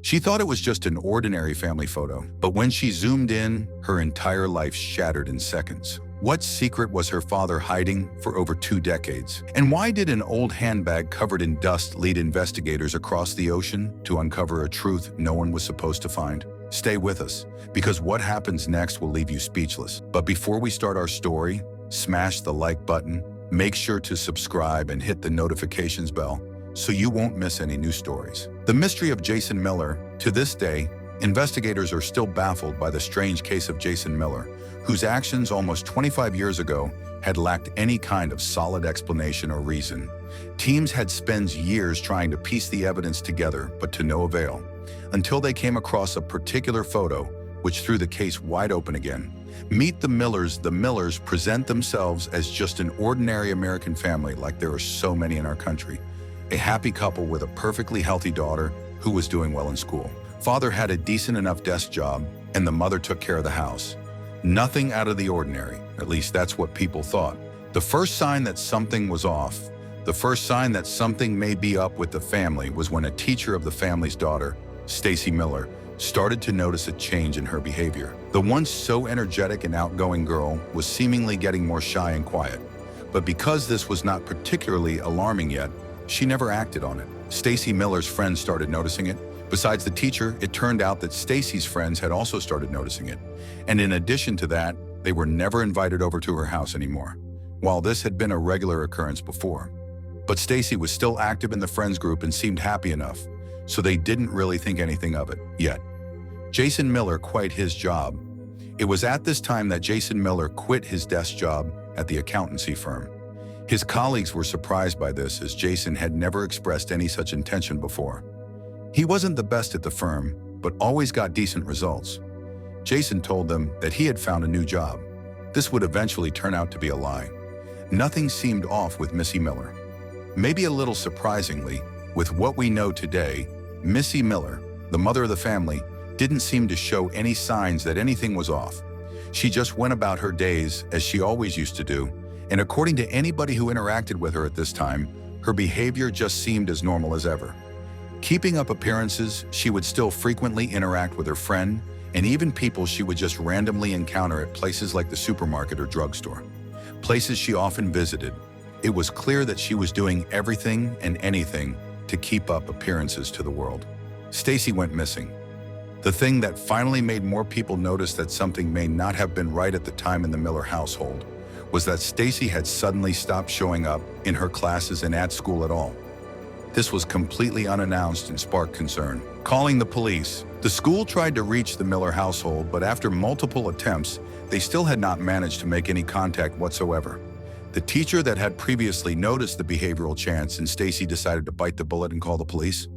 She thought it was just an ordinary family photo, but when she zoomed in, her entire life shattered in seconds. What secret was her father hiding for over 2 decades? And why did an old handbag covered in dust lead investigators across the ocean to uncover a truth no one was supposed to find? Stay with us, because what happens next will leave you speechless. But before we start our story, smash the like button, make sure to subscribe and hit the notifications bell so you won't miss any new stories. The mystery of Jason Miller. To this day, investigators are still baffled by the strange case of Jason Miller, whose actions almost 25 years ago had lacked any kind of solid explanation or reason. Teams had spent years trying to piece the evidence together, but to no avail, until they came across a particular photo, which threw the case wide open again. Meet the Millers. The Millers present themselves as just an ordinary American family, like there are so many in our country. A happy couple with a perfectly healthy daughter who was doing well in school. Father had a decent enough desk job, and the mother took care of the house. Nothing out of the ordinary, at least that's what people thought. The first sign that something was off, the first sign that something may be up with the family, was when a teacher of the family's daughter, Stacy Miller, started to notice a change in her behavior. The once so energetic and outgoing girl was seemingly getting more shy and quiet. But because this was not particularly alarming yet, she never acted on it. Stacy Miller's friends started noticing it. Besides the teacher, it turned out that Stacy's friends had also started noticing it. And in addition to that, they were never invited over to her house anymore, while this had been a regular occurrence before. But Stacy was still active in the friends group and seemed happy enough, so they didn't really think anything of it yet. Jason Miller quit his job. It was at this time that Jason Miller quit his desk job at the accountancy firm. His colleagues were surprised by this, as Jason had never expressed any such intention before. He wasn't the best at the firm, but always got decent results. Jason told them that he had found a new job. This would eventually turn out to be a lie. Nothing seemed off with Missy Miller. Maybe a little surprisingly, with what we know today, Missy Miller, the mother of the family, didn't seem to show any signs that anything was off. She just went about her days as she always used to do, and according to anybody who interacted with her at this time, her behavior just seemed as normal as ever. Keeping up appearances, she would still frequently interact with her friend and even people she would just randomly encounter at places like the supermarket or drugstore, places she often visited. It was clear that she was doing everything and anything to keep up appearances to the world. Stacy went missing. The thing that finally made more people notice that something may not have been right at the time in the Miller household was that Stacy had suddenly stopped showing up in her classes and at school at all. This was completely unannounced and sparked concern. Calling the police, the school tried to reach the Miller household, but after multiple attempts, they still had not managed to make any contact whatsoever. The teacher that had previously noticed the behavioral change, and Stacy decided to bite the bullet and call the police.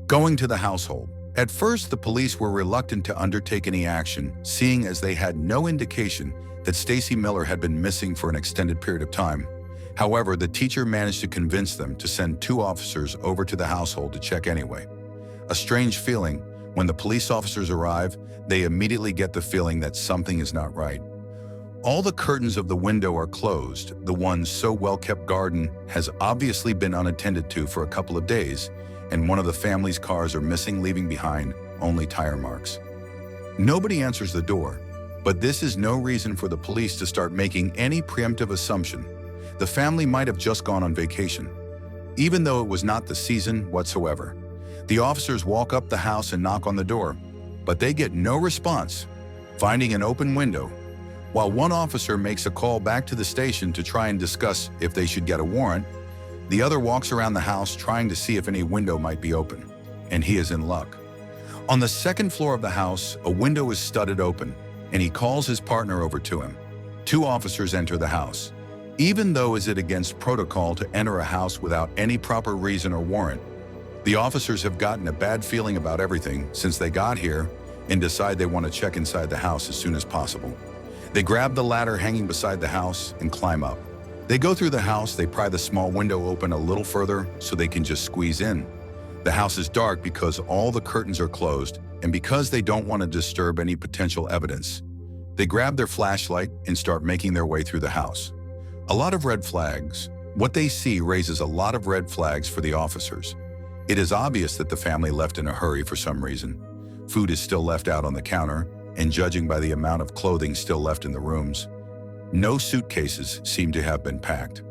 Going to the household. At first, the police were reluctant to undertake any action, seeing as they had no indication that Stacy Miller had been missing for an extended period of time. However, the teacher managed to convince them to send 2 officers over to the household to check anyway. A strange feeling. When the police officers arrive, they immediately get the feeling that something is not right. All the curtains of the window are closed. The once so well-kept garden has obviously been unattended to for a couple of days, and one of the family's cars are missing, leaving behind only tire marks. Nobody answers the door, but this is no reason for the police to start making any preemptive assumption. The family might have just gone on vacation, even though it was not the season whatsoever. The officers walk up the house and knock on the door, but they get no response, finding an open window. While one officer makes a call back to the station to try and discuss if they should get a warrant, the other walks around the house trying to see if any window might be open, and he is in luck. On the 2nd floor of the house, a window is studded open, and he calls his partner over to him. 2 officers enter the house. Even though it is against protocol to enter a house without any proper reason or warrant, the officers have gotten a bad feeling about everything since they got here and decide they want to check inside the house as soon as possible. They grab the ladder hanging beside the house and climb up. They go through the house. They pry the small window open a little further so they can just squeeze in. The house is dark because all the curtains are closed, and because they don't want to disturb any potential evidence. They grab their flashlight and start making their way through the house. A lot of red flags. What they see raises a lot of red flags for the officers. It is obvious that the family left in a hurry for some reason. Food is still left out on the counter, and judging by the amount of clothing still left in the rooms, no suitcases seem to have been packed.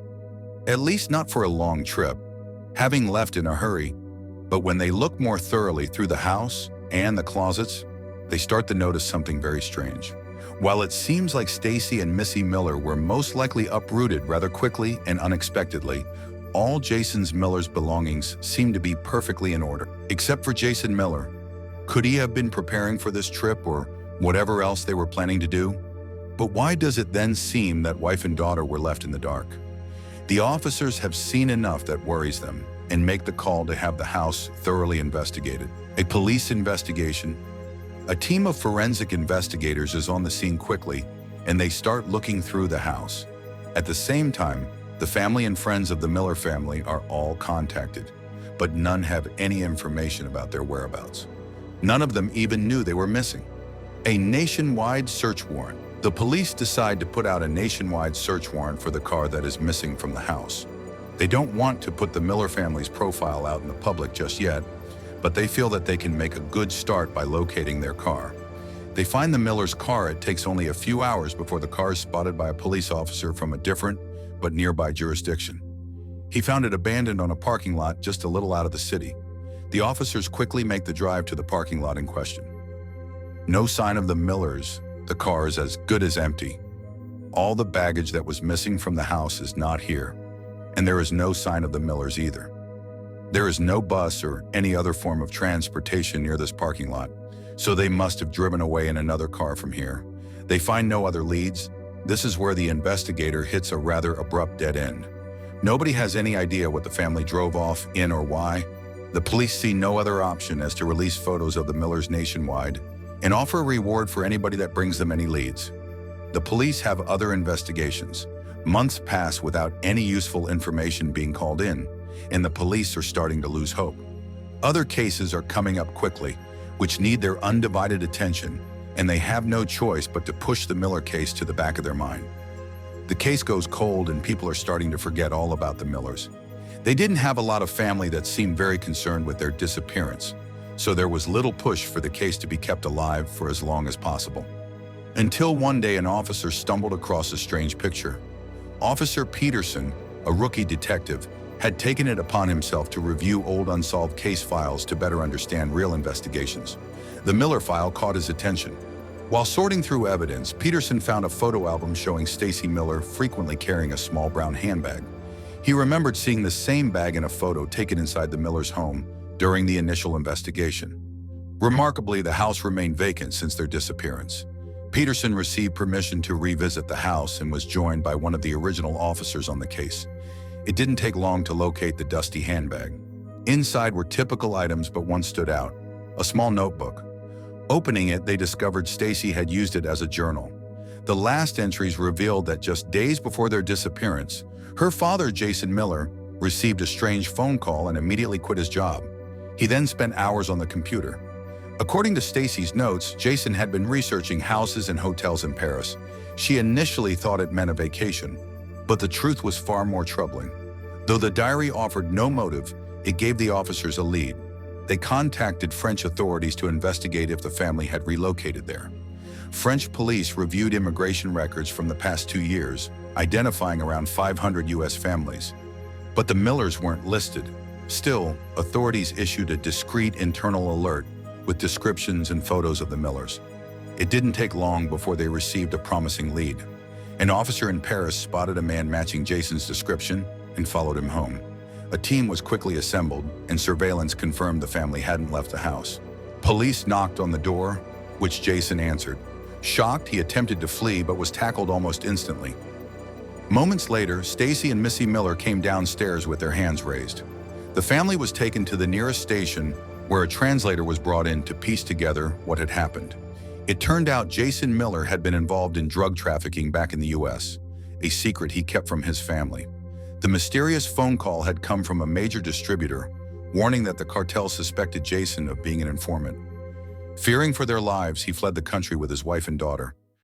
At least not for a long trip, having left in a hurry. But when they look more thoroughly through the house and the closets, they start to notice something very strange. While it seems like Stacy and Missy Miller were most likely uprooted rather quickly and unexpectedly, all Jason Miller's belongings seem to be perfectly in order, except for Jason Miller. Could he have been preparing for this trip or whatever else they were planning to do? But why does it then seem that wife and daughter were left in the dark? The officers have seen enough that worries them and make the call to have the house thoroughly investigated. A police investigation. A team of forensic investigators is on the scene quickly, and they start looking through the house. At the same time, the family and friends of the Miller family are all contacted, but none have any information about their whereabouts. None of them even knew they were missing. A nationwide search warrant. The police decide to put out a nationwide search warrant for the car that is missing from the house. They don't want to put the Miller family's profile out in the public just yet, but they feel that they can make a good start by locating their car. They find the Miller's car. It takes only a few hours before the car is spotted by a police officer from a different but nearby jurisdiction. He found it abandoned on a parking lot just a little out of the city. The officers quickly make the drive to the parking lot in question. No sign of the Millers. The car is as good as empty. All the baggage that was missing from the house is not here, and there is no sign of the Millers either. There is no bus or any other form of transportation near this parking lot, so they must have driven away in another car from here. They find no other leads. This is where the investigator hits a rather abrupt dead end. Nobody has any idea what the family drove off in or why. The police see no other option as to release photos of the Millers nationwide and offer a reward for anybody that brings them any leads. The police have other investigations. Months pass without any useful information being called in, and the police are starting to lose hope. Other cases are coming up quickly, which need their undivided attention, and they have no choice but to push the Miller case to the back of their mind. The case goes cold and people are starting to forget all about the Millers. They didn't have a lot of family that seemed very concerned with their disappearance, so there was little push for the case to be kept alive for as long as possible. Until one day an officer stumbled across a strange picture. Officer Peterson, a rookie detective, had taken it upon himself to review old unsolved case files to better understand real investigations. The Miller file caught his attention. While sorting through evidence, Peterson found a photo album showing Stacy Miller frequently carrying a small brown handbag. He remembered seeing the same bag in a photo taken inside the Millers' home during the initial investigation. Remarkably, the house remained vacant since their disappearance. Peterson received permission to revisit the house and was joined by one of the original officers on the case. It didn't take long to locate the dusty handbag. Inside were typical items, but one stood out: a small notebook. Opening it, they discovered Stacy had used it as a journal. The last entries revealed that just days before their disappearance, her father, Jason Miller, received a strange phone call and immediately quit his job. He then spent hours on the computer. According to Stacy's notes, Jason had been researching houses and hotels in Paris. She initially thought it meant a vacation, but the truth was far more troubling. Though the diary offered no motive, it gave the officers a lead. They contacted French authorities to investigate if the family had relocated there. French police reviewed immigration records from the past 2 years, identifying around 500 U.S. families. But the Millers weren't listed. Still, authorities issued a discreet internal alert with descriptions and photos of the Millers. It didn't take long before they received a promising lead. An officer in Paris spotted a man matching Jason's description and followed him home. A team was quickly assembled, and surveillance confirmed the family hadn't left the house. Police knocked on the door, which Jason answered. Shocked, he attempted to flee but was tackled almost instantly. Moments later, Stacy and Missy Miller came downstairs with their hands raised. The family was taken to the nearest station, where a translator was brought in to piece together what had happened. It turned out Jason Miller had been involved in drug trafficking back in the U.S., a secret he kept from his family. The mysterious phone call had come from a major distributor, warning that the cartel suspected Jason of being an informant. Fearing for their lives, he fled the country with his wife and daughter.